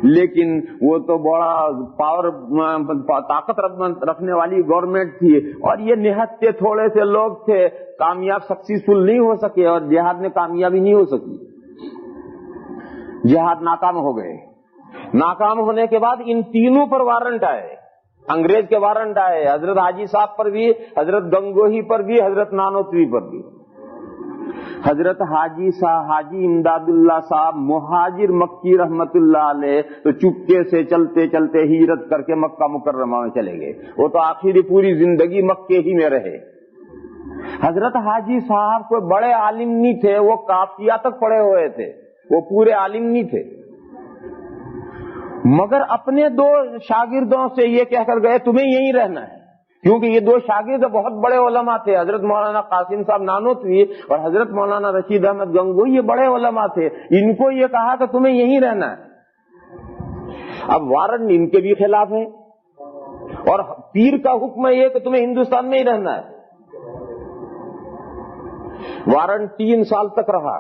لیکن وہ تو بڑا طاقت رکھنے والی گورنمنٹ تھی، اور یہ نہتے تھوڑے سے لوگ تھے، کامیاب سکسیسفل نہیں ہو سکے، اور جہاد میں کامیابی نہیں ہو سکی، جہاد ناکام ہو گئے۔ ناکام ہونے کے بعد ان تینوں پر وارنٹ آئے، انگریز کے وارنٹ آئے، حضرت حاجی صاحب پر بھی، حضرت گنگوہی پر بھی، حضرت نانوتوی پر بھی۔ حضرت حاجی امداد اللہ صاحب مہاجر مکی رحمت اللہ علیہ تو چپکے سے چلتے چلتے ہجرت کر کے مکہ مکرمہ میں چلے گئے، وہ تو آخری پوری زندگی مکے ہی میں رہے۔ حضرت حاجی صاحب کوئی بڑے عالم نہیں تھے، وہ قافیہ تک پڑھے ہوئے تھے، وہ پورے عالم نہیں تھے، مگر اپنے دو شاگردوں سے یہ کہہ کر گئے تمہیں یہیں رہنا ہے، کیونکہ یہ دو شاگرد بہت بڑے علماء تھے، حضرت مولانا قاسم صاحب نانوتوی اور حضرت مولانا رشید احمد گنگوہی، یہ بڑے علماء تھے، ان کو یہ کہا کہ تمہیں یہیں رہنا ہے۔ اب وارنٹ ان کے بھی خلاف ہے، اور پیر کا حکم ہے یہ کہ تمہیں ہندوستان میں ہی رہنا ہے۔ وارنٹ 3 سال تک رہا،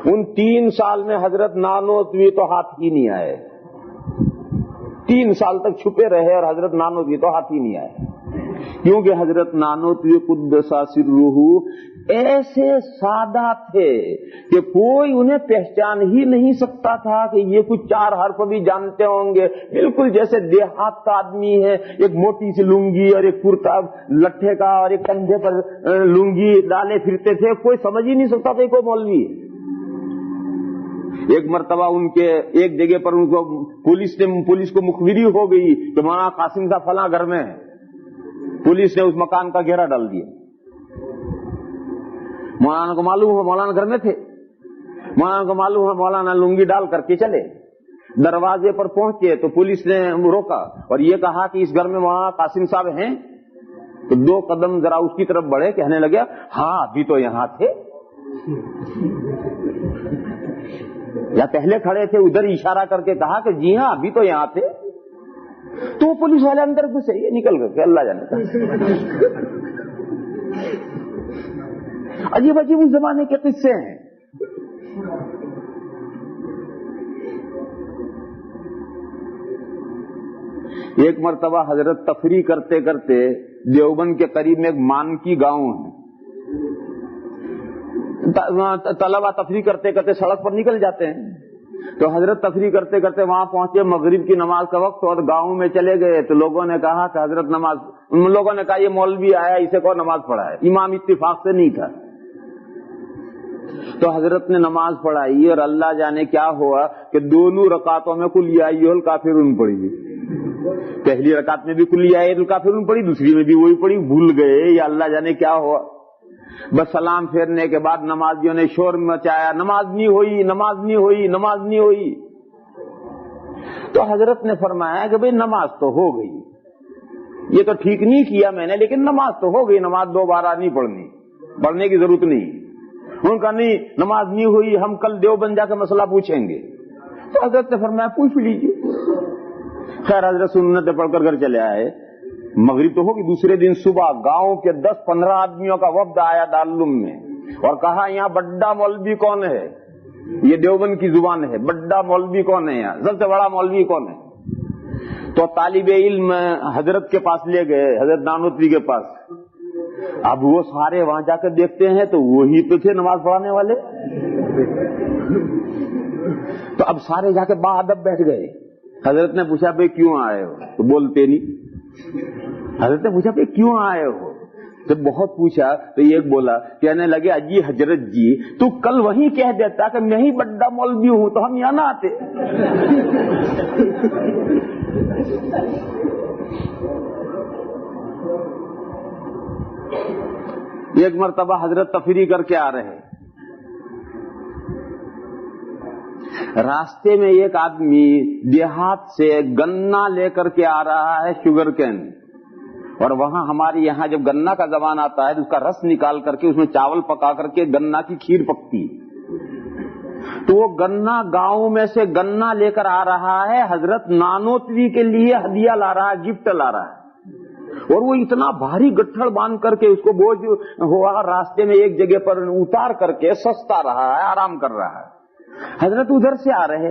ان 3 سال میں حضرت نانوتوی تو ہاتھ ہی نہیں آئے، 3 سال تک چھپے رہے، اور حضرت نانوتوی تو ہاتھ ہی نہیں آئے، کیونکہ حضرت نانوتوی قدس سرہ ایسے سادہ تھے کہ کوئی انہیں پہچان ہی نہیں سکتا تھا کہ یہ کچھ 4 حرف بھی جانتے ہوں گے، بالکل جیسے دیہات کا آدمی ہے، ایک موٹی سی لنگی اور ایک کرتا لٹھے کا اور ایک کندھے پر لنگی ڈالے پھرتے تھے، کوئی سمجھ ہی نہیں سکتا تھا کوئی مولوی۔ ایک مرتبہ ان کے ایک جگہ پر ان کو پولیس کو مخبری ہو گئی کہ مولانا قاسم صاحب فلاں گھر میں ہے، پولیس نے اس مکان کا گھیرا ڈال دیا، مولانا کو معلوم ہوا مولانا گھر میں تھے، مولانا کو معلوم ہوا مولانا لنگی ڈال کر کے چلے، دروازے پر پہنچے تو پولیس نے روکا اور یہ کہا کہ اس گھر میں مولانا قاسم صاحب ہیں، تو 2 قدم ذرا اس کی طرف بڑھے، کہنے لگے ہاں ابھی تو یہاں تھے، یا پہلے کھڑے تھے، ادھر اشارہ کر کے کہا کہ جی ہاں ابھی تو یہاں تھے، تو پولیس والے اندر گھسے، یہ نکل گئے، اللہ جانے۔ عجیب عجیب اس زمانے کے قصے ہیں۔ ایک مرتبہ حضرت تفریح کرتے کرتے دیوبند کے قریب میں ایک مانکی گاؤں ہے، طلبہ تفریح کرتے کرتے سڑک پر نکل جاتے ہیں، تو حضرت تفریح کرتے کرتے وہاں پہنچے، مغرب کی نماز کا وقت اور گاؤں میں چلے گئے، تو لوگوں نے کہا کہ حضرت نماز، ان لوگوں نے کہا یہ مولوی آیا اسے کو نماز پڑھائے، امام اتفاق سے نہیں تھا، تو حضرت نے نماز پڑھائی، اور اللہ جانے کیا ہوا کہ دونوں رکعتوں میں قل یا ایھا الکافرون پڑھی، پہلی رکعت میں بھی قل یا ایھا الکافرون پڑھی، دوسری میں بھی وہی پڑھی، بھول گئے یا اللہ جانے کیا ہوا۔ بس سلام پھیرنے کے بعد نمازیوں نے شور مچایا، نماز نہیں ہوئی، نماز نہیں ہوئی، نماز نہیں ہوئی، تو حضرت نے فرمایا کہ بھئی نماز تو ہو گئی، یہ تو ٹھیک نہیں کیا میں نے، لیکن نماز تو ہو گئی، نماز دوبارہ نہیں پڑھنے کی ضرورت نہیں۔ ان کا نہیں، نماز نہیں ہوئی، ہم کل دیوبند جا کے مسئلہ پوچھیں گے، تو حضرت نے فرمایا پوچھ لیجیے۔ خیر حضرت سنت پڑھ کر گھر چلے آئے، مغرب تو ہوگی، دوسرے دن صبح گاؤں کے 10-15 آدمیوں کا وفد آیا دارالعلوم میں، اور کہا یہاں بڑا مولوی کون ہے، یہ دیوبند کی زبان ہے، بڑا مولوی کون ہے، یہاں سب سے بڑا مولوی کون ہے؟ تو طالب علم حضرت کے پاس لے گئے، حضرت نانوتوی کے پاس، اب وہ سارے وہاں جا کر دیکھتے ہیں تو وہی تو تھے نماز پڑھانے والے، تو اب سارے جا کے باادب بیٹھ گئے۔ حضرت نے پوچھا بھائی کیوں آئے ہو، تو بولتے نہیں۔ حضرت نے پوچھا بھائی کیوں آئے ہو، تو بہت پوچھا، تو ایک بولا، کہنے لگے اجی حضرت جی تو کل وہیں کہہ دیتا کہ میں ہی بڑا مولوی ہوں تو ہم یہاں نہ آتے۔ ایک مرتبہ حضرت تفریح کر کے آ رہے، راستے میں ایک آدمی دیہات سے گنا لے کر کے آ رہا ہے، شوگر کین، اور وہاں ہمارے یہاں جب گنا کا زبان آتا ہے تو اس کا رس نکال کر کے اس میں چاول پکا کر کے گنا کی کھیر پکتی، تو وہ گنا گاؤں میں سے گنا لے کر آ رہا ہے، حضرت نانوتوی کے لیے ہدیہ لا رہا ہے، گفٹ لا رہا ہے، اور وہ اتنا بھاری گٹھڑ باندھ کر کے اس کو بوجھ ہوا، راستے میں ایک جگہ پر اتار کر کے سستا رہا ہے، آرام کر رہا ہے۔ حضرت ادھر سے آ رہے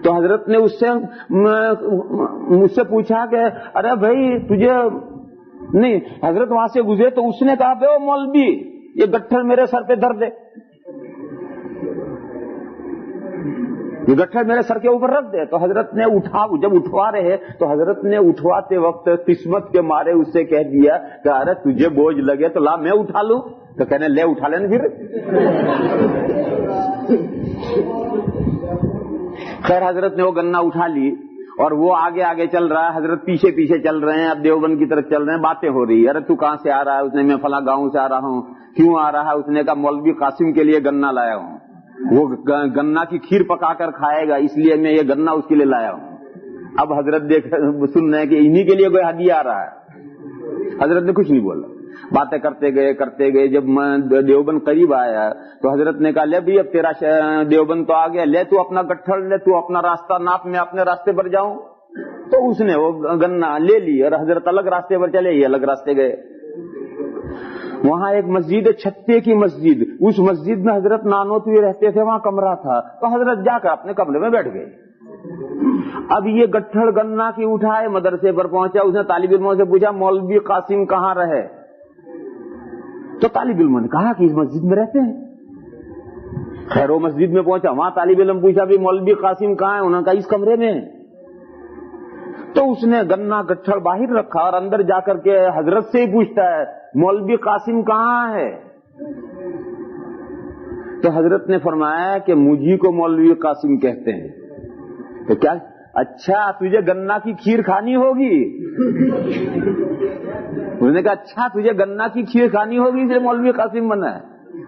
تو حضرت نے مجھ سے پوچھا کہ ارے بھائی تجھے نہیں، حضرت وہاں سے گزرے تو اس نے کہا بے مولوی یہ گٹھڑ میرے سر پہ دھر دے، یہ گٹھڑ میرے سر کے اوپر رکھ دے. تو حضرت نے جب اٹھوا رہے تو حضرت نے اٹھواتے وقت قسمت کے مارے اس سے کہہ دیا کہ ارے تجھے بوجھ لگے تو لا میں اٹھا لوں. تو کہنے لے اٹھا لینا پھر. خیر حضرت نے وہ گنا اٹھا لی اور وہ آگے آگے چل رہا ہے، حضرت پیچھے پیچھے چل رہے ہیں. اب دیوبند کی طرف چل رہے ہیں، باتیں ہو رہی ہے. ارے تو کہاں سے آ رہا ہے؟ اس نے میں فلاں گاؤں سے آ رہا ہوں. کیوں آ رہا ہے؟ اس نے کہا مولوی قاسم کے لیے گنا لایا ہوں، وہ گنا کی کھیر پکا کر کھائے گا اس لیے میں یہ گنا اس کے لیے لایا ہوں. اب حضرت سن رہے ہیں کہ انہی کے لیے کوئی ہدیہ آ رہا ہے. حضرت نے کچھ نہیں بولا، باتیں کرتے گئے. جب میں دیوبند قریب آیا تو حضرت نے کہا لے بھائی اب تیرا دیوبند تو آ گیا، لے تو اپنا گٹھڑ لے، تو اپنا راستہ ناپ، میں اپنے راستے پر جاؤں. تو اس نے وہ گنا لے لی اور حضرت الگ راستے پر چلے، یہ الگ راستے گئے. وہاں ایک مسجد ہے، چھتے کی مسجد، اس مسجد میں حضرت نانوتوی رہتے تھے، وہاں کمرہ تھا. تو حضرت جا کر اپنے کمرے میں بیٹھ گئے. اب یہ گٹھڑ گنا کی اٹھائے، مدرسے پر پہنچا. اس نے طالب علموں سے پوچھا مولوی قاسم کہاں رہے؟ تو طالب علموں نے کہا کہ اس مسجد میں رہتے ہیں. خیر وہ مسجد میں پہنچا، وہاں طالب علم پوچھا بھی مولوی قاسم کہاں ہے؟ انہوں نے کہا اس کمرے میں. تو اس نے گنا گٹھڑ باہر رکھا اور اندر جا کر کے حضرت سے ہی پوچھتا ہے مولوی قاسم کہاں ہے؟ تو حضرت نے فرمایا کہ مجھے کو مولوی قاسم کہتے ہیں. تو کیا اچھا تجھے گنا کی کھیر کھانی ہوگی؟ اس نے کہا اچھا تجھے گنا کی کھیر کھانی ہوگی اس لیے مولوی قاسم بنا ہے،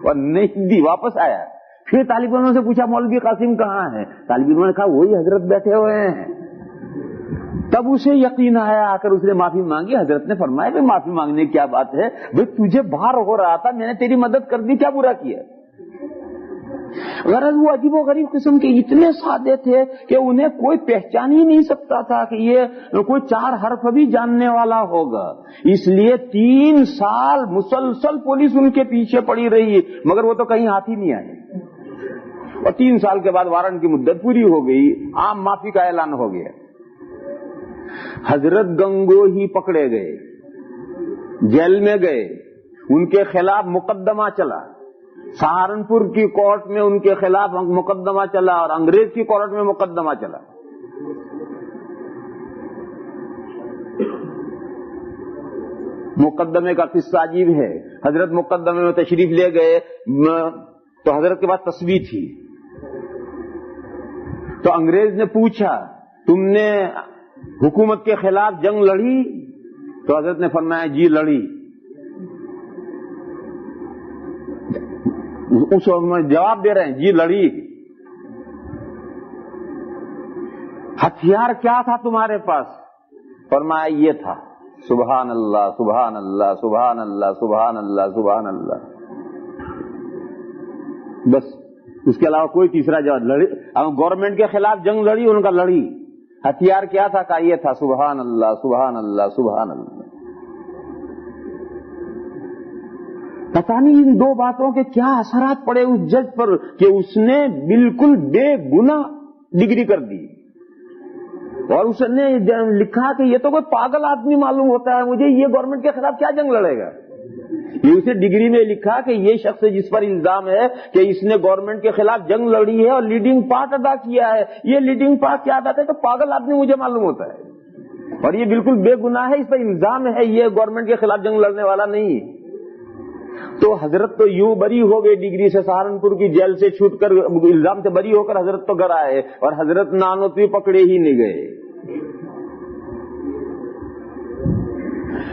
اور نہیں دی. واپس آیا، پھر طالب علموں سے پوچھا مولوی قاسم کہاں ہے؟ طالب علموں نے کہا وہی حضرت بیٹھے ہوئے ہیں. تب اسے یقین آیا، آ کر اس نے معافی مانگی. حضرت نے فرمایا کہ معافی مانگنے کی کیا بات ہے بھائی، تجھے باہر ہو رہا تھا، میں نے تیری مدد کر دی، کیا برا کیا؟ غرض وہ عجیب و غریب قسم کے اتنے سادے تھے کہ انہیں کوئی پہچان ہی نہیں سکتا تھا کہ یہ کوئی 4 حرف بھی جاننے والا ہوگا. اس لیے 3 سال مسلسل پولیس ان کے پیچھے پڑی رہی، مگر وہ تو کہیں ہاتھ ہی نہیں آئے. اور 3 سال کے بعد وارنٹ کی مدت پوری ہو گئی، عام معافی کا اعلان ہو گیا. حضرت گنگو ہی پکڑے گئے، جیل میں گئے، ان کے خلاف مقدمہ چلا. سہارنپور کی کورٹ میں ان کے خلاف مقدمہ چلا اور انگریز کی کورٹ میں مقدمہ چلا. مقدمے کا قصہ عجیب ہے. حضرت مقدمے میں تشریف لے گئے تو حضرت کے پاس تسبیح تھی. تو انگریز نے پوچھا تم نے حکومت کے خلاف جنگ لڑی؟ تو حضرت نے فرمایا جی لڑی. اس جواب دے رہے ہیں جی لڑی. ہتھیار کیا تھا تمہارے پاس؟ فرمایا یہ تھا. سبحان اللہ سبحان اللہ سبحان اللہ سبحان اللہ سبحان اللہ. بس اس کے علاوہ کوئی تیسرا جواب. لڑی گورنمنٹ کے خلاف جنگ لڑی؟ ان کا لڑی. ہتھیار کیا تھا؟ کہا یہ تھا. سبحان اللہ سبحان اللہ سبحان اللہ. پتہ نہیں ان 2 باتوں کے کیا اثرات پڑے اس جج پر کہ اس نے بالکل بے گناہ ڈگری کر دی. اور اس نے لکھا کہ یہ تو کوئی پاگل آدمی معلوم ہوتا ہے مجھے، یہ گورنمنٹ کے خلاف کیا جنگ لڑے گا. یہ اسے ڈگری میں لکھا کہ یہ شخص جس پر الزام ہے کہ اس نے گورنمنٹ کے خلاف جنگ لڑی ہے اور لیڈنگ پارٹ ادا کیا ہے، یہ لیڈنگ پارٹ کیا ادا ہے تو پاگل آدمی مجھے معلوم ہوتا ہے، اور یہ بالکل بے گناہ ہے، اس پر الزام ہے، یہ گورنمنٹ کے خلاف جنگ لڑنے والا نہیں. تو حضرت تو یوں بری ہو گئے ڈگری سے، سہارنپور کی جیل سے چھوٹ کر الزام سے بری ہو کر حضرت تو گھر آئے، اور حضرت نانوتوی پکڑے ہی نہیں گئے.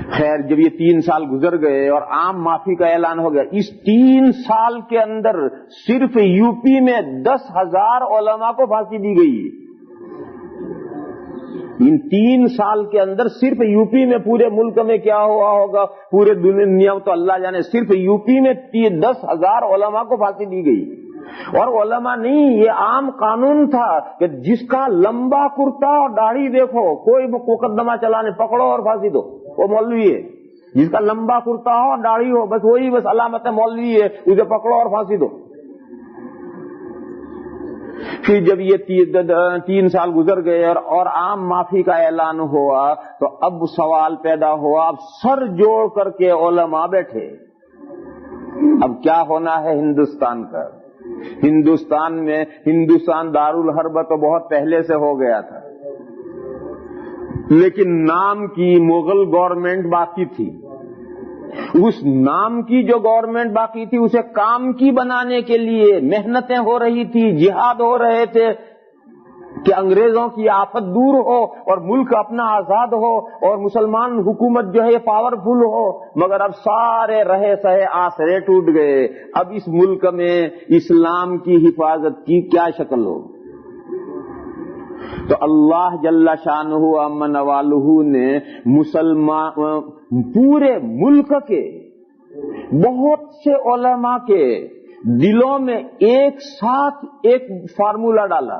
خیر جب یہ 3 سال گزر گئے اور عام معافی کا اعلان ہو گیا، اس 3 سال کے اندر صرف یو پی میں 10,000 علماء کو پھانسی دی گئی. ان 3 سال کے اندر صرف یو پی میں، پورے ملک میں کیا ہوا ہوگا پورے دنیا تو اللہ جانے، صرف یو پی میں 10,000 علماء کو پھانسی دی گئی. اور علماء نہیں، یہ عام قانون تھا کہ جس کا لمبا کرتا اور داڑھی دیکھو کوئی مقدمہ چلانے پکڑو اور پھانسی دو، وہ مولوی ہے. جس کا لمبا کرتا ہو اور داڑھی ہو بس وہی بس علامت مولوی ہے، اسے پکڑو اور پھانسی دو. پھر جب یہ 3 سال گزر گئے اور عام معافی کا اعلان ہوا تو اب سوال پیدا ہوا، اب سر جوڑ کر کے علماء بیٹھے، اب کیا ہونا ہے ہندوستان کا؟ ہندوستان دارالحرب تو بہت پہلے سے ہو گیا تھا، لیکن نام کی مغل گورنمنٹ باقی تھی۔ اس نام کی جو گورنمنٹ باقی تھی اسے کام کی بنانے کے لیے محنتیں ہو رہی تھی، جہاد ہو رہے تھے کہ انگریزوں کی آفت دور ہو اور ملک اپنا آزاد ہو اور مسلمان حکومت جو ہے یہ پاورفل ہو، مگر اب سارے رہے سہے آسرے ٹوٹ گئے۔ اب اس ملک میں اسلام کی حفاظت کی کیا شکل ہو؟ تو اللہ جل شانہ امن والہ نے مسلمان پورے ملک کے بہت سے علماء کے دلوں میں ایک ساتھ ایک فارمولہ ڈالا،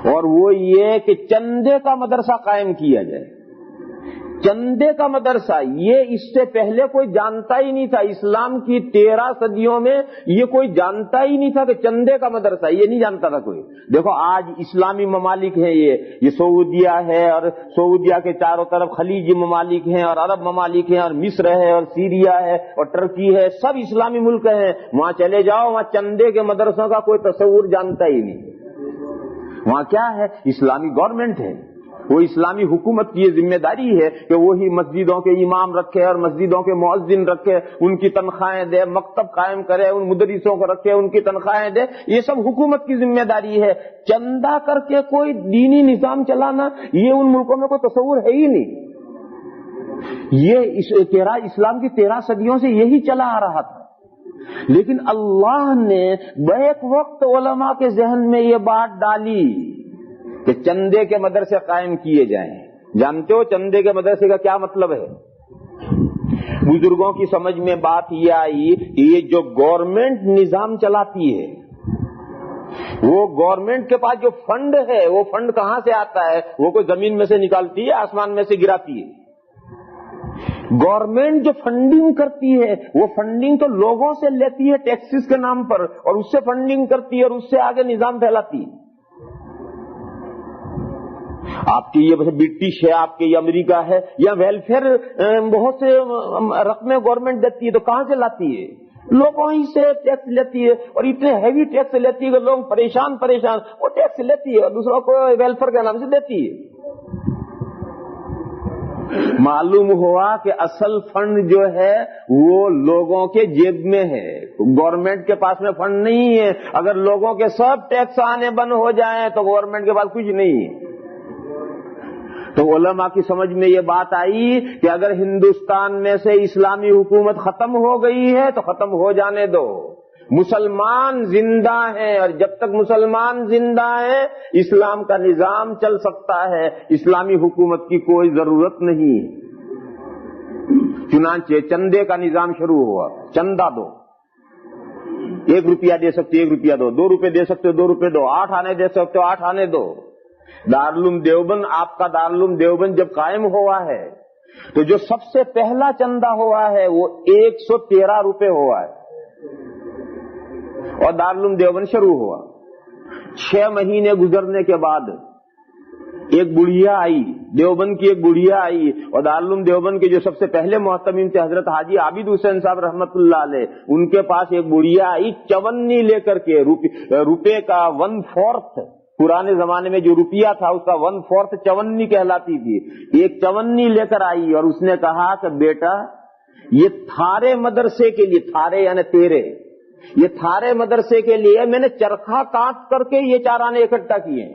اور وہ یہ کہ چندے کا مدرسہ قائم کیا جائے۔ چندے کا مدرسہ یہ اس سے پہلے کوئی جانتا ہی نہیں تھا، اسلام کی 13 صدیوں میں یہ کوئی جانتا ہی نہیں تھا کہ چندے کا مدرسہ، یہ نہیں جانتا تھا کوئی۔ دیکھو آج اسلامی ممالک ہیں، یہ سعودیہ ہے اور سعودیہ کے چاروں طرف خلیجی ممالک ہیں اور عرب ممالک ہیں اور مصر ہے اور سیریا ہے اور ترکی ہے، سب اسلامی ملک ہیں۔ وہاں چلے جاؤ، وہاں چندے کے مدرسوں کا کوئی تصور جانتا ہی نہیں۔ وہاں کیا ہے؟ اسلامی گورنمنٹ ہے، وہ اسلامی حکومت کی یہ ذمہ داری ہے کہ وہی مسجدوں کے امام رکھے اور مسجدوں کے مؤذن رکھے، ان کی تنخواہیں دے، مکتب قائم کرے، ان مدرسوں کو رکھے، ان کی تنخواہیں دے، یہ سب حکومت کی ذمہ داری ہے۔ چندہ کر کے کوئی دینی نظام چلانا یہ ان ملکوں میں کوئی تصور ہے ہی نہیں۔ یہ اسلام کی 13 صدیوں سے یہی چلا آ رہا تھا، لیکن اللہ نے بیک وقت علماء کے ذہن میں یہ بات ڈالی کہ چندے کے مدرسے قائم کیے جائیں۔ جانتے ہو چندے کے مدرسے کا کیا مطلب ہے؟ بزرگوں کی سمجھ میں بات یہ آئی کہ یہ جو گورنمنٹ نظام چلاتی ہے، وہ گورنمنٹ کے پاس جو فنڈ ہے، وہ فنڈ کہاں سے آتا ہے؟ وہ کوئی زمین میں سے نکالتی ہے، آسمان میں سے گراتی ہے؟ گورنمنٹ جو فنڈنگ کرتی ہے وہ فنڈنگ تو لوگوں سے لیتی ہے ٹیکسز کے نام پر، اور اس سے فنڈنگ کرتی ہے اور اس سے آگے نظام پھیلاتی ہے۔ آپ کی یہ برٹش ہے، آپ کے یہ امریکہ ہے، یا ویلفیئر بہت سے رقمیں گورنمنٹ دیتی ہے، تو کہاں سے لاتی ہے؟ لوگوں ہی سے ٹیکس لیتی ہے، اور اتنے ہیوی ٹیکس لیتی ہے کہ لوگ پریشان وہ ٹیکس لیتی ہے اور دوسروں کو ویلفیئر کے نام سے دیتی ہے۔ معلوم ہوا کہ اصل فنڈ جو ہے وہ لوگوں کے جیب میں ہے، گورنمنٹ کے پاس میں فنڈ نہیں ہے۔ اگر لوگوں کے سب ٹیکس آنے بند ہو جائیں تو گورنمنٹ کے پاس کچھ نہیں ہے۔ تو علماء کی سمجھ میں یہ بات آئی کہ اگر ہندوستان میں سے اسلامی حکومت ختم ہو گئی ہے تو ختم ہو جانے دو، مسلمان زندہ ہیں، اور جب تک مسلمان زندہ ہیں اسلام کا نظام چل سکتا ہے، اسلامی حکومت کی کوئی ضرورت نہیں۔ چنانچہ چندے کا نظام شروع ہوا، چندہ دو، 1 روپیہ دے سکتے 1 روپیہ دو، 2 روپے دے سکتے 2 روپے دو، 8 آنے دے سکتے 8 آنے دو۔ دارالعلوم دیوبند، آپ کا دارالعلوم دیوبند جب قائم ہوا ہے تو جو سب سے پہلا چندہ ہوا ہے وہ 113 روپے ہوا ہے، اور دارالعلوم دیوبند شروع ہوا۔ 6 مہینے گزرنے کے بعد ایک بڑھیا آئی، دیوبند کی ایک بڑھیا آئی، اور دارالعلوم دیوبند کے جو سب سے پہلے محتمم تھے حضرت حاجی عابد حسین صاحب رحمت اللہ علیہ، ان کے پاس ایک بڑھیا آئی چونی لے کر کے، روپے کا 1/4، پرانے زمانے میں جو روپیہ تھا اس کا 1/4 چونی کہلاتی تھی، ایک چونی لے کر آئی اور اس نے کہا کہ بیٹا یہ تھارے مدرسے کے لیے، تھارے یعنی تیرے، یہ تھارے مدرسے کے لیے میں نے چرخہ کاٹ کر کے یہ 4 آنے اکٹھا کیے،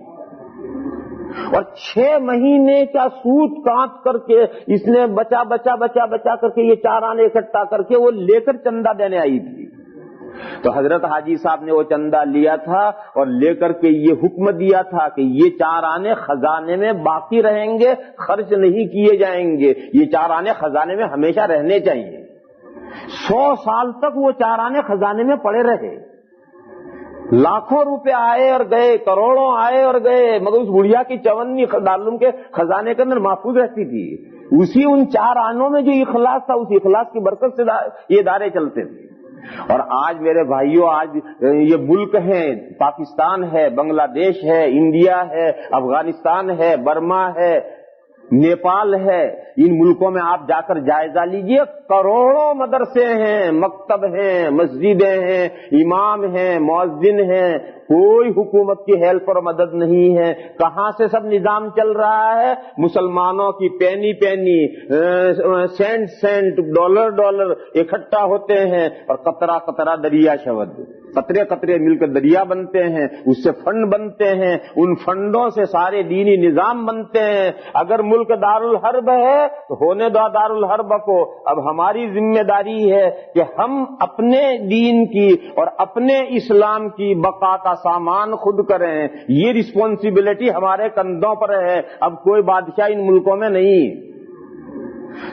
اور 6 مہینے کا سود کاٹ کر کے اس نے بچا کر کے یہ 4 آنے اکٹھا کر کے وہ لے کر چندہ دینے آئی تھی۔ تو حضرت حاجی صاحب نے وہ چندہ لیا تھا اور لے کر کے یہ حکم دیا تھا کہ یہ 4 آنے خزانے میں باقی رہیں گے، خرچ نہیں کیے جائیں گے، یہ 4 آنے خزانے میں ہمیشہ رہنے چاہیے۔ 100 سال تک وہ 4 آنے خزانے میں پڑے رہے، لاکھوں روپے آئے اور گئے، کروڑوں آئے اور گئے، مگر اس بڑھیا کی چونی دارالعلوم کے خزانے کے اندر محفوظ رہتی تھی۔ اسی ان 4 آنوں میں جو اخلاص تھا، اس اخلاص کی برکت سے یہ ادارے چلتے تھے۔ اور آج میرے بھائیوں، آج یہ ملک ہیں، پاکستان ہے، بنگلہ دیش ہے، انڈیا ہے، افغانستان ہے، برما ہے، نیپال ہے، ان ملکوں میں آپ جا کر جائزہ لیجئے، کروڑوں مدرسے ہیں، مکتب ہیں، مسجدیں ہیں، امام ہیں، مؤذن ہیں، کوئی حکومت کی ہیلپ اور مدد نہیں ہے۔ کہاں سے سب نظام چل رہا ہے؟ مسلمانوں کی پینی پینی، سینٹ سینٹ، ڈالر ڈالر اکٹھا ہوتے ہیں اور قطرہ قطرہ دریا شود، قطرے قطرے مل کر دریا بنتے ہیں، اس سے فنڈ بنتے ہیں، ان فنڈوں سے سارے دینی نظام بنتے ہیں۔ اگر ملک دارالحرب ہے تو ہونے دو دارالحرب کو۔ اب ہماری ذمہ داری ہے کہ ہم اپنے دین کی اور اپنے اسلام کی بقا کا سامان خود کریں، یہ رسپانسبلٹی ہمارے کندھوں پر ہے، اب کوئی بادشاہ ان ملکوں میں نہیں۔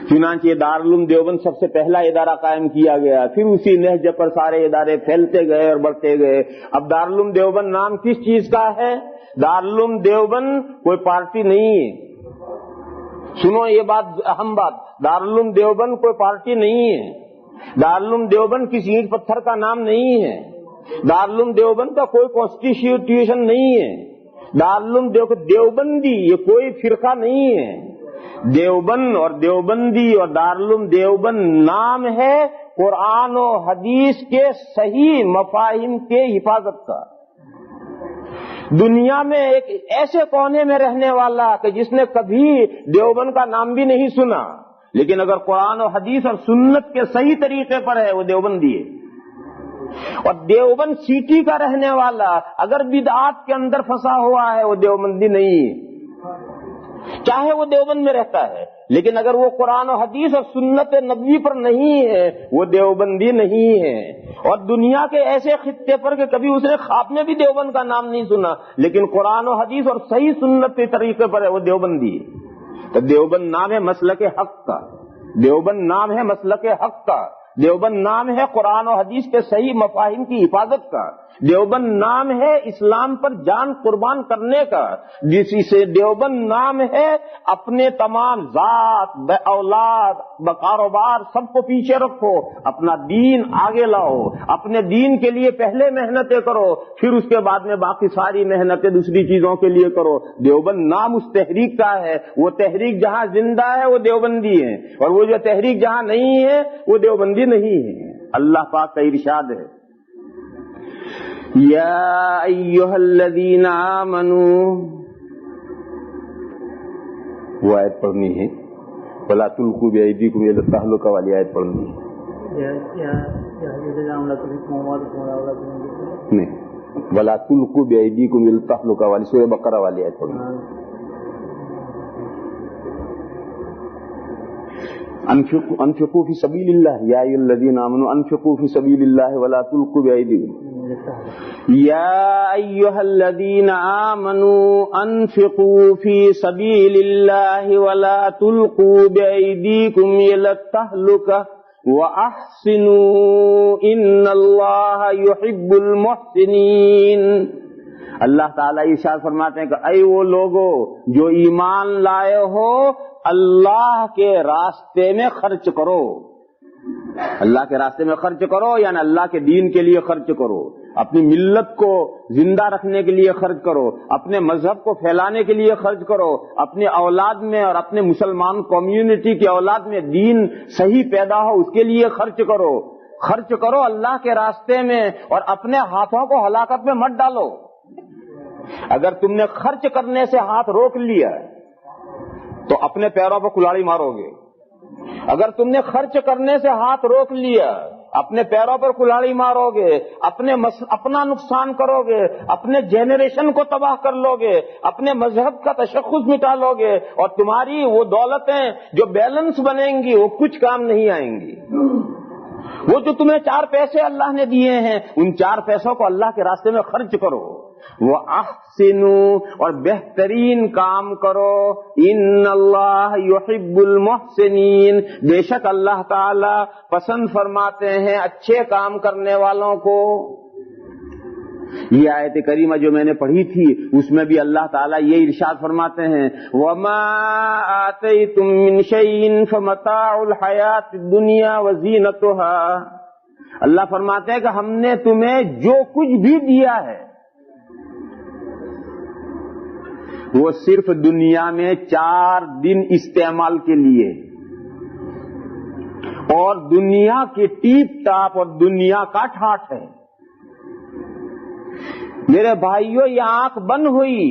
چنانچہ دارالعلوم دیوبند سب سے پہلا ادارہ قائم کیا گیا، پھر اسی نہج پر سارے ادارے پھیلتے گئے اور بڑھتے گئے۔ اب دارالعلوم دیوبند نام کس چیز کا ہے؟ دارالعلوم دیوبند کوئی پارٹی نہیں ہے، سنو یہ بات، اہم بات، دارالعلوم دیوبند کوئی پارٹی نہیں ہے، دارالعلوم دیوبند کسی اینٹ پتھر کا نام نہیں ہے، دارالعلوم دیوبند کا کوئی کانسٹیٹیوشن نہیں ہے، دارالعلوم دیوبندی یہ کوئی فرقہ نہیں ہے۔ دیوبند اور دیوبندی اور دارالعلوم دیوبند نام ہے قرآن و حدیث کے صحیح مفاہیم کے حفاظت کا۔ دنیا میں ایک ایسے کونے میں رہنے والا کہ جس نے کبھی دیوبند کا نام بھی نہیں سنا، لیکن اگر قرآن و حدیث اور سنت کے صحیح طریقے پر ہے وہ دیوبندی ہے۔ اور دیوبند سٹی کا رہنے والا اگر بدعات کے اندر پھنسا ہوا ہے وہ دیوبندی نہیں ہے، چاہے وہ دیوبند میں رہتا ہے، لیکن اگر وہ قرآن و حدیث اور سنت نبوی پر نہیں ہے وہ دیوبندی نہیں ہے۔ اور دنیا کے ایسے خطے پر کہ کبھی اس نے خواب میں بھی دیوبند کا نام نہیں سنا، لیکن قرآن و حدیث اور صحیح سنت کے طریقے پر ہے وہ دیوبندی ہے۔ تو دیوبند نام ہے مسلک حق کا، دیوبند نام ہے مسلک حق کا، دیوبند نام ہے قرآن و حدیث کے صحیح مفاہیم کی حفاظت کا، دیوبند نام ہے اسلام پر جان قربان کرنے کا، جسی سے دیوبند نام ہے اپنے تمام ذات، اولاد، کاروبار سب کو پیچھے رکھو، اپنا دین آگے لاؤ، اپنے دین کے لیے پہلے محنتیں کرو، پھر اس کے بعد میں باقی ساری محنتیں دوسری چیزوں کے لیے کرو۔ دیوبند نام اس تحریک کا ہے، وہ تحریک جہاں زندہ ہے وہ دیوبندی ہے، اور وہ جو تحریک جہاں نہیں ہے وہ دیوبندی نہیں ہے۔ اللہ پاک کا ارشاد ہے، یا ایھا الذین آمنوا، وہ آیت پڑھنی ہے، ولا تلقوا بأیدیکم الی التہلکہ والی آیت پڑھنی ہے، نہیں، ولا تلقوا بأیدیکم الی التہلکہ والی سورہ بقرہ والی آیت پڑھنی ہے۔ انفقوا فی سبیل اللہ، یا ایھا الذین آمنوا انفقوا فی سبیل اللہ ولا تلقوا بأیدیکم، یا ایھا الذین آمنوا انفقوا فی سبیل اللہ ولا تلقوا بأیدیکم الی التہلکہ واحسنوا ان اللہ یحب المحسنین۔ اللہ تعالیٰ ارشاد فرماتے ہیں کہ اے وہ لوگو جو ایمان لائے ہو، اللہ کے راستے میں خرچ کرو، اللہ کے راستے میں خرچ کرو، یعنی اللہ کے دین کے لیے خرچ کرو، اپنی ملت کو زندہ رکھنے کے لیے خرچ کرو، اپنے مذہب کو پھیلانے کے لیے خرچ کرو، اپنی اولاد میں اور اپنے مسلمان کمیونٹی کی اولاد میں دین صحیح پیدا ہو اس کے لیے خرچ کرو، خرچ کرو اللہ کے راستے میں، اور اپنے ہاتھوں کو ہلاکت میں مت ڈالو۔ اگر تم نے خرچ کرنے سے ہاتھ روک لیا تو اپنے پیروں پر کلاڑی مارو گے، اگر تم نے خرچ کرنے سے ہاتھ روک لیا اپنے پیروں پر کلاڑی مارو گے، اپنا نقصان کرو گے، اپنے جنریشن کو تباہ کر لو گے، اپنے مذہب کا تشخص مٹا لو گے، اور تمہاری وہ دولتیں جو بیلنس بنیں گی وہ کچھ کام نہیں آئیں گی۔ وہ جو تمہیں 4 پیسے اللہ نے دیے ہیں ان 4 پیسوں کو اللہ کے راستے میں خرچ کرو، وہ احسنوا اور بہترین کام کرو، ان اللہ یحب المحسنین، بے شک اللہ تعالی پسند فرماتے ہیں اچھے کام کرنے والوں کو۔ یہ آیت کریمہ جو میں نے پڑھی تھی اس میں بھی اللہ تعالیٰ یہ ارشاد فرماتے ہیں، وَمَا آتَيْتُم مِّن شَيْءٍ فَمَتَاعُ الْحَيَاةِ الدُّنْيَا وَزِینَتُهَا، اللہ فرماتے ہیں کہ ہم نے تمہیں جو کچھ بھی دیا ہے وہ صرف دنیا میں 4 دن استعمال کے لیے، اور دنیا کی ٹیپ ٹاپ اور دنیا کا ٹھاٹ ہے۔ میرے بھائیوں، یہ آنکھ بند ہوئی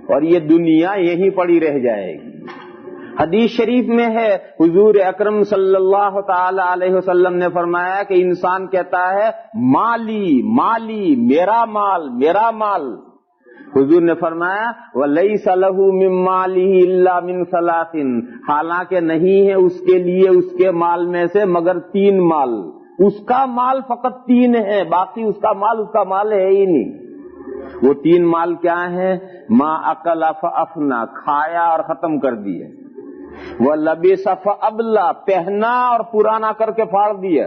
اور یہ دنیا یہیں پڑی رہ جائے گی۔ حدیث شریف میں ہے، حضور اکرم صلی اللہ تعالی علیہ وسلم نے فرمایا کہ انسان کہتا ہے مالی مالی، میرا مال میرا مال۔ حضور نے فرمایا وَلَيْسَ لَهُ مِن مَالِهِ إِلَّا مِن ثَلَاثٍ، حالانکہ نہیں ہے اس کے لیے اس کے مال میں سے مگر 3 مال۔ اس کا مال فقط 3 ہے، باقی اس کا مال ہے ہی نہیں۔ وہ 3 مال کیا ہیں؟ ما اکل فافنا، کھایا اور ختم کر دیا، وَلَبِسَ فَأَبْلَى، پہنا اور پرانا کر کے پھاڑ دیا،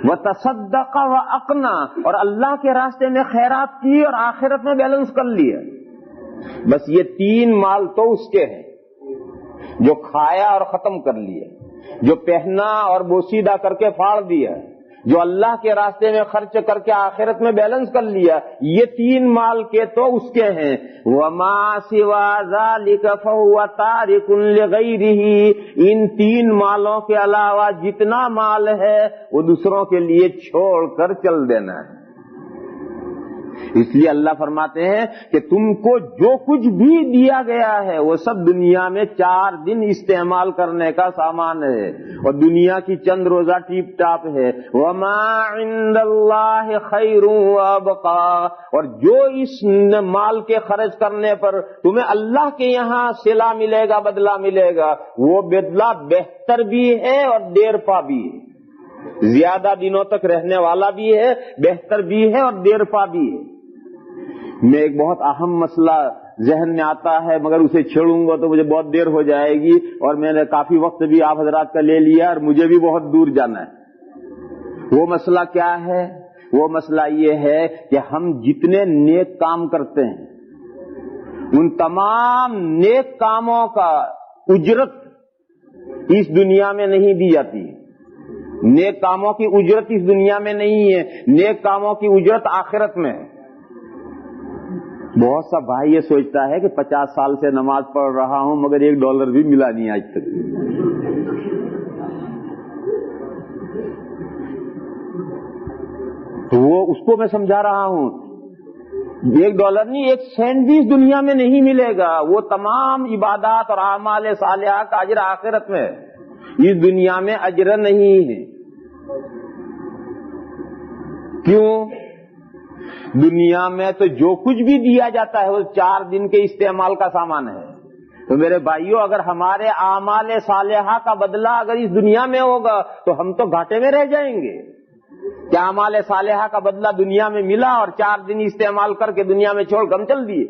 وَتَصَدَّقَ وَأَقْنَى، اور اللہ کے راستے میں خیرات کی اور آخرت میں بیلنس کر لیا۔ بس یہ 3 مال تو اس کے ہیں جو کھایا اور ختم کر لیا، جو پہنا اور بوسیدہ کر کے پھاڑ دیا، جو اللہ کے راستے میں خرچ کر کے آخرت میں بیلنس کر لیا۔ یہ 3 مال کے تو اس کے ہیں۔ وَمَا سِوَى ذَلِكَ فَهُوَ تَارِكٌ لِغَيْرِهِ، ان 3 مالوں کے علاوہ جتنا مال ہے وہ دوسروں کے لیے چھوڑ کر چل دینا ہے۔ اس لیے اللہ فرماتے ہیں کہ تم کو جو کچھ بھی دیا گیا ہے وہ سب دنیا میں 4 دن استعمال کرنے کا سامان ہے، اور دنیا کی چند روزہ ٹیپ ٹاپ ہے۔ وَمَا عِندَ اللَّهِ خَيْرٌ وَأَبْقَىٰ، اور جو اس مال کے خرچ کرنے پر تمہیں اللہ کے یہاں صلہ ملے گا، بدلہ ملے گا، وہ بدلہ بہتر بھی ہے اور دیر پا بھی ہے، زیادہ دنوں تک رہنے والا بھی ہے، بہتر بھی ہے اور دیر پا بھی ہے۔ میں ایک بہت اہم مسئلہ ذہن میں آتا ہے، مگر اسے چھیڑوں گا تو مجھے بہت دیر ہو جائے گی، اور میں نے کافی وقت بھی آپ حضرات کا لے لیا اور مجھے بھی بہت دور جانا ہے۔ وہ مسئلہ کیا ہے؟ وہ مسئلہ یہ ہے کہ ہم جتنے نیک کام کرتے ہیں ان تمام نیک کاموں کا اجرت اس دنیا میں نہیں دی جاتی۔ نیک کاموں کی اجرت اس دنیا میں نہیں ہے، نیک کاموں کی اجرت آخرت میں ہے۔ بہت سا بھائی یہ سوچتا ہے کہ 50 سال سے نماز پڑھ رہا ہوں مگر $1 بھی ملا نہیں آج تک۔ تو وہ اس کو میں سمجھا رہا ہوں، $1 نہیں، 1 سینٹ بھی اس دنیا میں نہیں ملے گا۔ وہ تمام عبادات اور اعمال صالحہ کا اجر آخرت میں ہے، اس دنیا میں اجر نہیں ہے۔ کیوں؟ دنیا میں تو جو کچھ بھی دیا جاتا ہے وہ 4 دن کے استعمال کا سامان ہے۔ تو میرے بھائیوں، اگر ہمارے اعمال صالحہ کا بدلہ اگر اس دنیا میں ہوگا تو ہم تو گھاٹے میں رہ جائیں گے۔ کیا اعمال صالحہ کا بدلہ دنیا میں ملا اور 4 دن استعمال کر کے دنیا میں چھوڑ کر چل دیے؟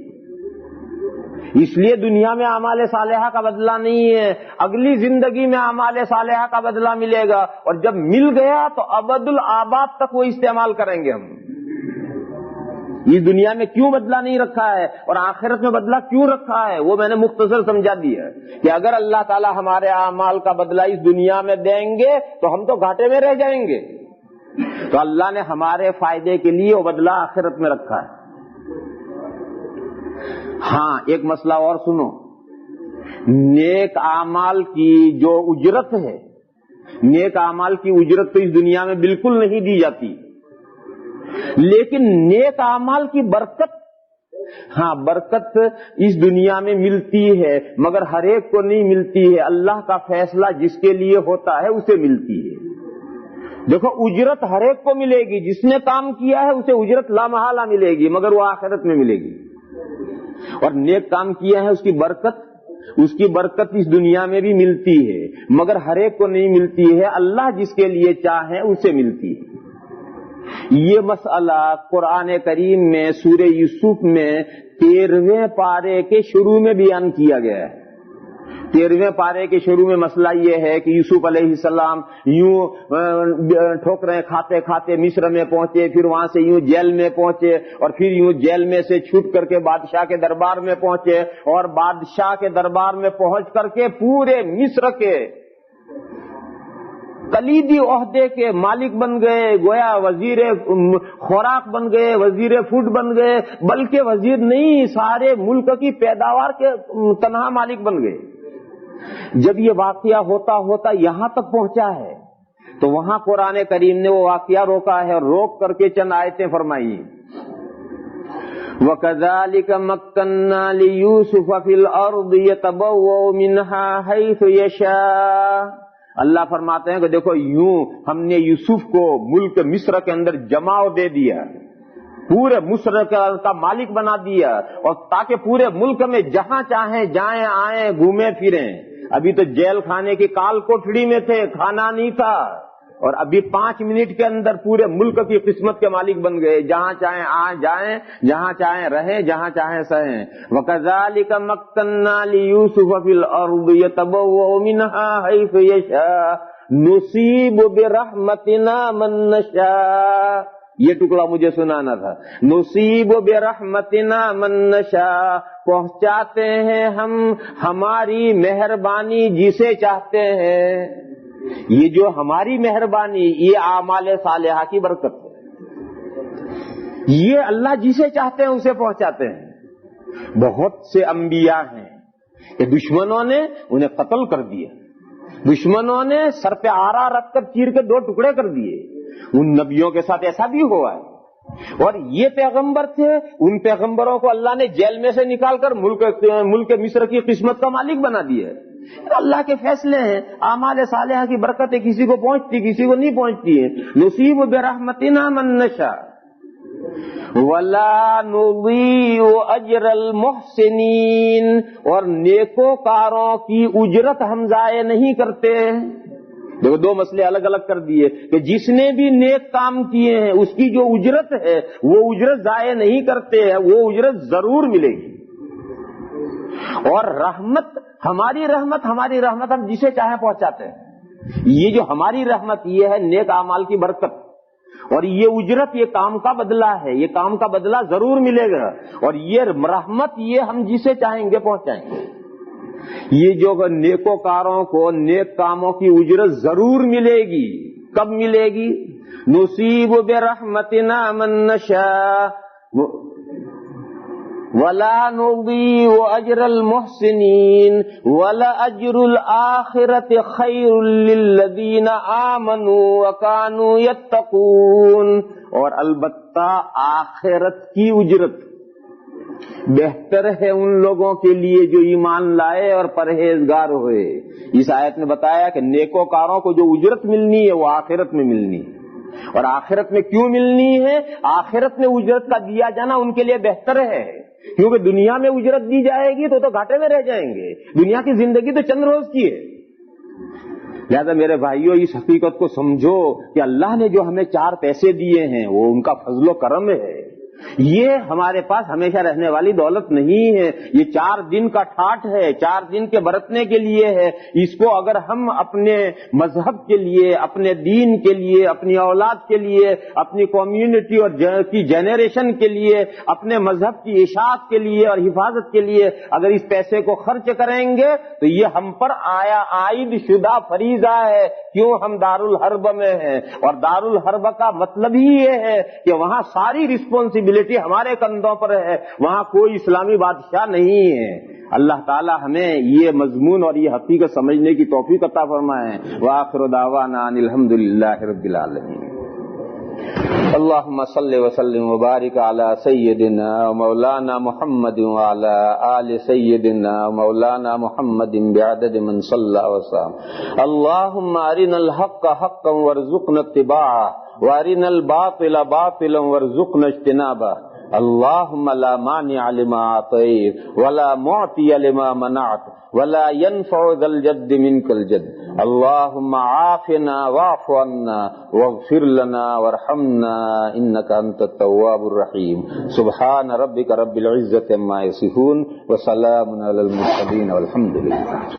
اس لیے دنیا میں اعمال صالحہ کا بدلہ نہیں ہے، اگلی زندگی میں اعمال صالحہ کا بدلہ ملے گا، اور جب مل گیا تو ابد الآباد تک وہ استعمال کریں گے ہم۔ اس دنیا میں کیوں بدلہ نہیں رکھا ہے اور آخرت میں بدلہ کیوں رکھا ہے وہ میں نے مختصر سمجھا دیا کہ اگر اللہ تعالی ہمارے اعمال کا بدلہ اس دنیا میں دیں گے تو ہم تو گھاٹے میں رہ جائیں گے، تو اللہ نے ہمارے فائدے کے لیے وہ بدلہ آخرت میں رکھا ہے۔ ہاں، ایک مسئلہ اور سنو، نیک اعمال کی جو اجرت ہے، نیک اعمال کی اجرت تو اس دنیا میں بالکل نہیں دی جاتی، لیکن نیک اعمال کی برکت، ہاں برکت اس دنیا میں ملتی ہے، مگر ہر ایک کو نہیں ملتی ہے، اللہ کا فیصلہ جس کے لیے ہوتا ہے اسے ملتی ہے۔ دیکھو، اجرت ہر ایک کو ملے گی، جس نے کام کیا ہے اسے اجرت لامحالہ ملے گی، مگر وہ آخرت میں ملے گی، اور نیک کام کیا ہے اس کی برکت اس دنیا میں بھی ملتی ہے، مگر ہر ایک کو نہیں ملتی ہے، اللہ جس کے لیے چاہے اسے ملتی ہے۔ یہ مسئلہ قرآن کریم میں سورہ یوسف میں 13ویں پارے کے شروع میں بیان کیا گیا ہے۔ 13ویں پارے کے شروع میں مسئلہ یہ ہے کہ یوسف علیہ السلام یوں ٹھوکریں کھاتے کھاتے مصر میں پہنچے، پھر وہاں سے یوں جیل میں پہنچے، اور پھر یوں جیل میں سے چھوٹ کر کے بادشاہ کے دربار میں پہنچے، اور بادشاہ کے دربار میں پہنچ کر کے پورے مصر کے کلیدی عہدے کے مالک بن گئے، گویا وزیر خوراک بن گئے، وزیر فوڈ بن گئے، بلکہ وزیر نہیں، سارے ملک کی پیداوار کے تنہا مالک بن گئے۔ جب یہ واقعہ ہوتا ہوتا یہاں تک پہنچا ہے تو وہاں قرآن کریم نے وہ واقعہ روکا ہے اور روک کر کے چند آیتیں فرمائی۔ وَكَذَلِكَ مَكَّنَّا لِيُوسُفَ فِي الْأَرْضِ يَتَبَوَّأُ مِنْهَا حَيْثُ يَشَاءُ۔ اللہ فرماتے ہیں کہ دیکھو یوں ہم نے یوسف کو ملک مصر کے اندر جماؤ دے دیا، پورے مصر کا مالک بنا دیا، اور تاکہ پورے ملک میں جہاں چاہیں جائیں آئیں گھومیں پھریں۔ ابھی تو جیل خانے کی کال کوٹڑی میں تھے، کھانا نہیں تھا، اور ابھی 5 منٹ کے اندر پورے ملک کی قسمت کے مالک بن گئے، جہاں چاہیں آ جائیں، جہاں چاہیں رہیں، جہاں چاہیں سہیں۔ وَكَذَلِكَ مَكَّنَّا لِيُوسُفَ فِي الْأَرْضِ يَتَبَوَّأُ مِنْهَا حَيْثُ يَشَاءُ نُصِيبُ بِرَحْمَتِنَا مَن نَّشَاءُ۔ یہ ٹکڑا مجھے سنانا تھا۔ نصیب برحمتنا من نشاء، پہنچاتے ہیں ہم ہماری مہربانی جسے چاہتے ہیں۔ یہ جو ہماری مہربانی، یہ اعمال صالحہ کی برکت ہے، یہ اللہ جسے چاہتے ہیں اسے پہنچاتے ہیں۔ بہت سے انبیاء ہیں کہ دشمنوں نے انہیں قتل کر دیا، دشمنوں نے سر پہ آرا رکھ کر چیر کے 2 ٹکڑے کر دیے۔ ان نبیوں کے ساتھ ایسا بھی ہوا ہے، اور یہ پیغمبر تھے، ان پیغمبروں کو اللہ نے جیل میں سے نکال کر ملک مصر کی قسمت کا مالک بنا دیا ہے۔ اللہ کے فیصلے ہیں، اعمال صالحہ کی برکتیں کسی کو پہنچتی کسی کو نہیں پہنچتی ہیں۔ نصیب برحمتنا من نشاء ولا نضيع اجر المحسنین، اور نیکوکاروں کی اجرت ہم ضائع نہیں کرتے۔ دیکھو 2 مسئلے الگ الگ کر دیے کہ جس نے بھی نیک کام کیے ہیں اس کی جو اجرت ہے وہ اجرت ضائع نہیں کرتے ہیں، وہ اجرت ضرور ملے گی۔ اور رحمت، ہماری رحمت ہم جسے چاہیں پہنچاتے ہیں۔ یہ جو ہماری رحمت یہ ہے نیک اعمال کی برکت، اور یہ اجرت یہ کام کا بدلہ ہے، یہ کام کا بدلہ ضرور ملے گا، اور یہ رحمت یہ ہم جسے چاہیں گے پہنچائیں گے۔ یہ جو نیکوکاروں کو نیک کاموں کی اجرت ضرور ملے گی۔ کب ملے گی؟ نصیب برحمتنا من نشاء ولا نضيع اجر المحسنین ولأجر الآخرة خیر للذین آمنوا وكانوا يتقون، اور البتہ آخرت کی اجرت بہتر ہے ان لوگوں کے لیے جو ایمان لائے اور پرہیزگار ہوئے۔ اس آیت نے بتایا کہ نیکوکاروں کو جو اجرت ملنی ہے وہ آخرت میں ملنی ہے، اور آخرت میں کیوں ملنی ہے؟ آخرت میں اجرت کا دیا جانا ان کے لیے بہتر ہے، کیونکہ دنیا میں اجرت دی جائے گی تو گھاٹے میں رہ جائیں گے۔ دنیا کی زندگی تو چند روز کی ہے۔ لہذا میرے بھائیوں اس حقیقت کو سمجھو کہ اللہ نے جو ہمیں 4 پیسے دیے ہیں وہ ان کا فضل و کرم ہے، یہ ہمارے پاس ہمیشہ رہنے والی دولت نہیں ہے، یہ 4 دن کا ٹھاٹ ہے، 4 دن کے برتنے کے لیے ہے۔ اس کو اگر ہم اپنے مذہب کے لیے، اپنے دین کے لیے، اپنی اولاد کے لیے، اپنی کمیونٹی اور کی جنریشن کے لیے، اپنے مذہب کی اشاعت کے لیے اور حفاظت کے لیے اگر اس پیسے کو خرچ کریں گے تو یہ ہم پر عائد شدہ فریضہ ہے۔ کیوں؟ ہم دارالحرب میں ہیں، اور دارالحرب کا مطلب ہی یہ ہے کہ وہاں ساری رسپانسبلٹی ہمارے کندھوں پر ہے، وہاں کوئی اسلامی بادشاہ نہیں ہے۔ اللہ تعالی ہمیں یہ مضمون اور یہ حقیقت سمجھنے کی توفیق عطا فرمائے۔ وآخر دعوانا ان الحمدللہ رب العالمین۔ اللهم صل وسلم وبارك على سيدنا ومولانا محمد وعلى آل سيدنا ومولانا محمد بعدد من صلى وسلم. اللهم أرنا الحق حقا وارزقنا اتباعه وأرنا الباطل باطلا وارزقنا اجتنابه. اللهم لا مانع لما أعطيت ولا معطي لما منعت ولا ينفع ذا الجد منك الجد. اللهم عافنا واعف عنا واغفر لنا وارحمنا إنك أنت التواب الرحيم. سبحان ربك رب العزة عما يصفون وسلام على المرسلين والحمد لله.